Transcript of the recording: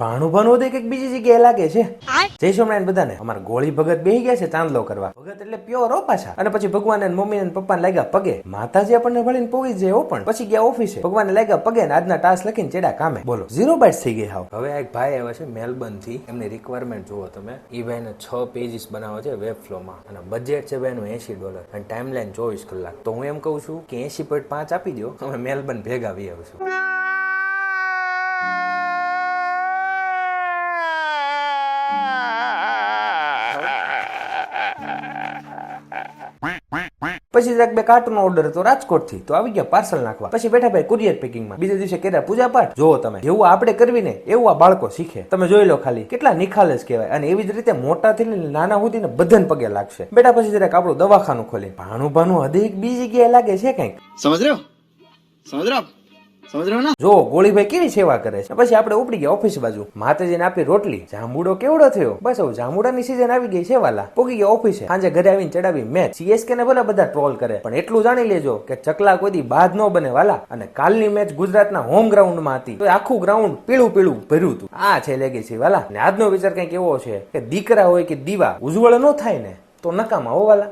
ભાણું ભાણું કઈક બીજી જગ્યાએ લાગે છે. જય સ્વામિનારાયણ બધાને. અમારા ગોળી ભગત બેહી ગયા છે ચાંદલો કરવા. ભગત એટલે પ્યોર હો પાછા. અને પછી ભગવાન મમ્મી ને પપ્પા લાગ્યા પગે. માતાજી આપણને વળીને પોગી જાય હો, પણ પછી ગયા ઓફિસે. ભગવાન લાગ્યા પગે ને આજના ટાસ્ક લખીને ચેડા કામે. બોલો 0 બાઇટ્સ થઈ ગઈ હાવ. હવે એક ભાઈ આવ્યા છે મેલબર્ન થી. એમની રિક્વાયરમેન્ટ જુઓ તમે. ઈ ભાઈને 6 પેજીસ બનાવવા છે વેબ ફ્લો માં, અને બજેટ છે ભાઈનું $80 અને ટાઈમલાઈન 24 કલાક. તો હું એમ કહું છું કે 80.5 આપી દો, અમે મેલબર્ન ભેગા આવી આવશું. પછી જરાક બે કાર્ટૂન ઓર્ડર હતો રાજકોટ થી, તો આવી ગયા પાર્સલ નાખવા. પછી બેઠા ભાઈ કુરિયર પેકિંગ માં. બીજા દિવસે કર્યા પૂજા પાઠ. જોવો તમે, જેવું આપણે કરવી ને એવું આ બાળકો શીખે. તમે જોઈ લો ખાલી કેટલા નિખાલસ કહેવાય. અને એવી જ રીતે મોટા થી નાના સુધી ને બધાને પગે લાગશે. બેટા પછી જરાક આપણું દવાખાનું ખોલી. ભાણું ભાણું હજી બીજી જગ્યાએ લાગે છે કઈક. સમજ રહ્યો ને? જો ગોળીભાઈ કેવી સેવા કરે છે. પછી આપણે ઉપડી ગયા ઓફિસ બાજુ. માતાજીને આપી રોટલી. જાંબુડો કેવડો થયો. બસ હવે જાંબુડાની સીઝન આવી ગઈ છે વાલા. પોગી ગયા ઓફિસે. સાંજે ઘરે આવીને ચડાવી મેચ. CSK ને ભલે બધા ટ્રોલ કરે, પણ એટલું જાણી લેજો કે ચકલા કોઈ દી બાદ ન બને વાલા. અને કાલની મેચ ગુજરાતના હોમ ગ્રાઉન્ડ માં હતી, તો આખું ગ્રાઉન્ડ પીળું પીળું ભર્યું હતું. આ છે લેગેસી વાલા. અને આજનો વિચાર કઈક એવો છે કે દીકરા હોય કે દીવા ઉજ્જવળ ન થાય ને તો નકામા હો વાલા.